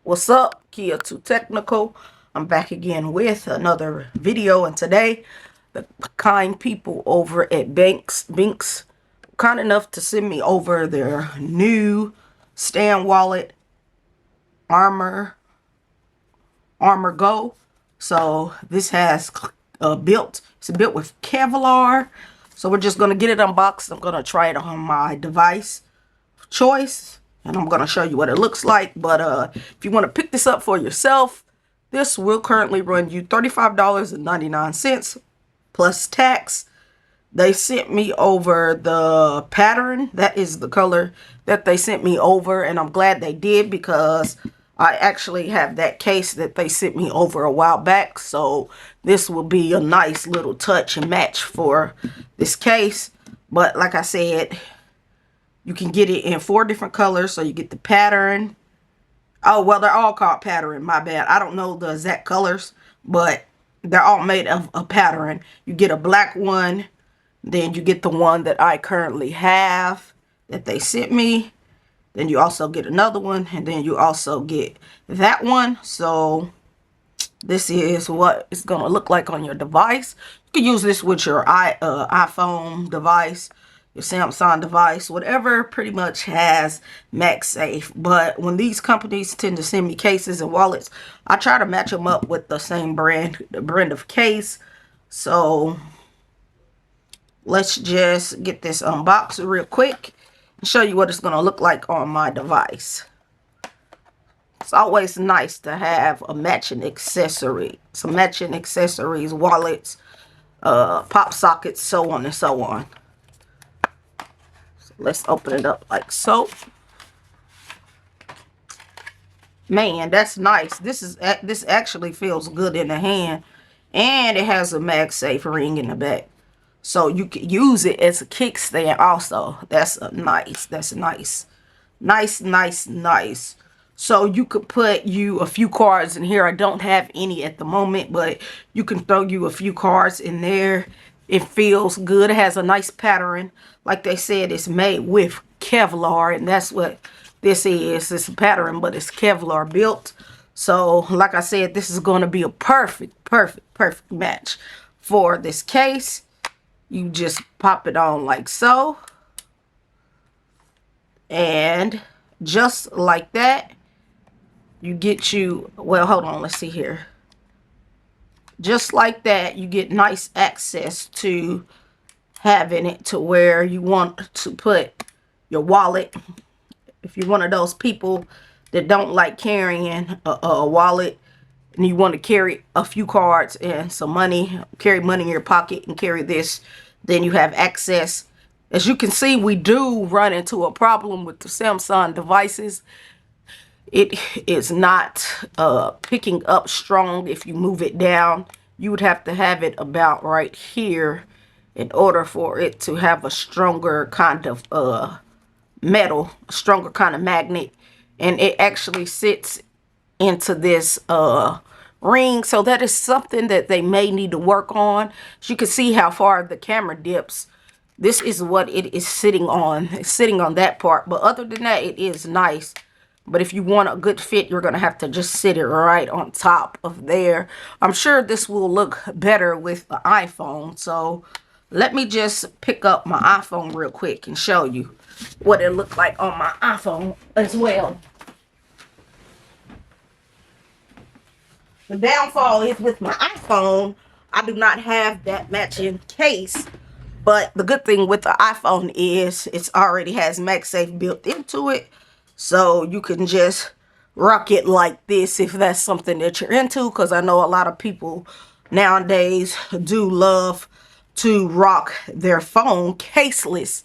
What's up, Kia 2 Technical? I'm back again with another video, and today the kind people over at BENKS kind enough to send me over their new stand wallet, ArmorGo. So this has it's built with Kevlar. So we're just gonna get it unboxed. I'm gonna try it on my device of choice, and I'm going to show you what it looks like. But if you want to pick this up for yourself, this will currently run you $35.99 plus tax. They sent me over the pattern. That is the color that they sent me over, and I'm glad they did, because I actually have that case that they sent me over a while back. So this will be a nice little touch and match for this case. But like I said, you can get it in 4 different colors. So you get the pattern. Oh, well, they're all called pattern. My bad. I don't know the exact colors, but they're all made of a pattern. You get a black one. Then you get the one that I currently have that they sent me. Then you also get another one. And then you also get that one. So this is what it's going to look like on your device. You can use this with your iPhone device, your Samsung device, whatever pretty much has MagSafe. But when these companies tend to send me cases and wallets, I try to match them up with the same brand of case. So let's just get this unboxed real quick and show you what it's going to look like on my device. It's always nice to have a matching accessory, some matching accessories, wallets, pop sockets, so on and so on. Let's open it up like so. Man, that's nice. This actually feels good in the hand, and it has a MagSafe ring in the back, so you can use it as a kickstand also. That's nice. That's nice. Nice. So you could put a few cards in here. I don't have any at the moment, but you can throw you a few cards in there. It feels good. It has a nice pattern. Like they said, it's made with Kevlar, and that's what this is. It's a pattern, but it's Kevlar built. So, like I said, this is going to be a perfect match for this case. You just pop it on like so. And just like that, you get well, hold on, let's see here. Just like that, you get nice access to having it to where you want to put your wallet. If you're one of those people that don't like carrying a wallet, and you want to carry a few cards and some money, carry money in your pocket and carry this, then you have access. As you can see, we do run into a problem with the Samsung devices. It is not picking up strong. If you move it down, you would have to have it about right here in order for it to have a stronger kind of metal, a stronger kind of magnet. And it actually sits into this ring. So that is something that they may need to work on. As you can see how far the camera dips. This is what it is sitting on. It's sitting on that part. But other than that, it is nice. But if you want a good fit, you're going to have to just sit it right on top of there. I'm sure this will look better with the iPhone. So let me just pick up my iPhone real quick and show you what it looked like on my iPhone as well. The downfall is with my iPhone, I do not have that matching case. But the good thing with the iPhone is it already has MagSafe built into it. So you can just rock it like this if that's something that you're into. Because I know a lot of people nowadays do love to rock their phone caseless.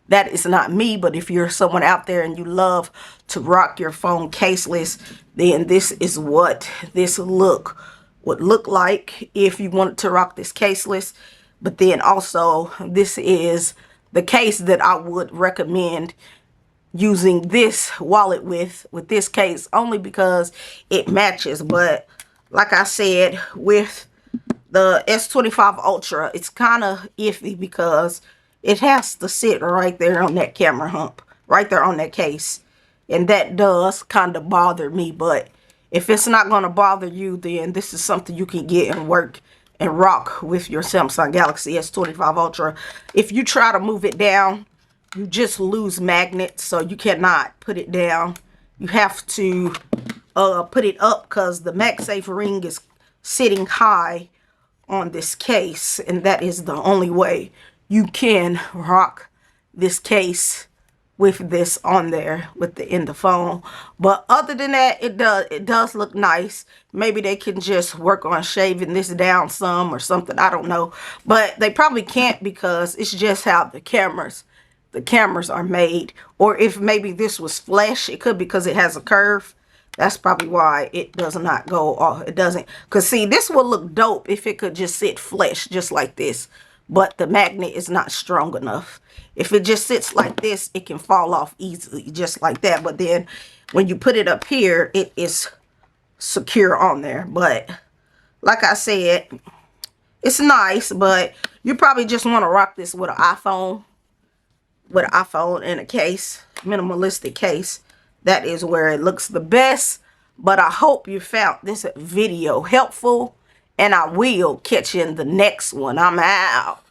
That is not me, but if you're someone out there and you love to rock your phone caseless, then this is what this would look like if you wanted to rock this caseless. But then also, this is the case that I would recommend using this wallet with this case, only because it matches. But like I said, with the S25 Ultra, it's kind of iffy because it has to sit right there on that camera hump, right there on that case. And that does kind of bother me, but If it's not going to bother you, then this is something you can get and work and rock with your Samsung Galaxy S25 Ultra. If you try to move it down, you just lose magnets, so you cannot put it down. You have to put it up because the MagSafe ring is sitting high on this case, and that is the only way you can rock this case with this on there in the phone. But other than that, it does look nice. Maybe they can just work on shaving this down some or something, I don't know, but they probably can't because it's just how the cameras are made. Or if maybe this was flesh, it could, because it has a curve. That's probably why it does not go off. It doesn't, because see, this would look dope if it could just sit flesh just like this, but the magnet is not strong enough. If it just sits like this, it can fall off easily just like that. But then when you put it up here, it is secure on there. But like I said, it's nice, but you probably just want to rock this with an iPhone, in a case, minimalistic case. That is where it looks the best. But I hope you found this video helpful, and I will catch you in the next one. I'm out.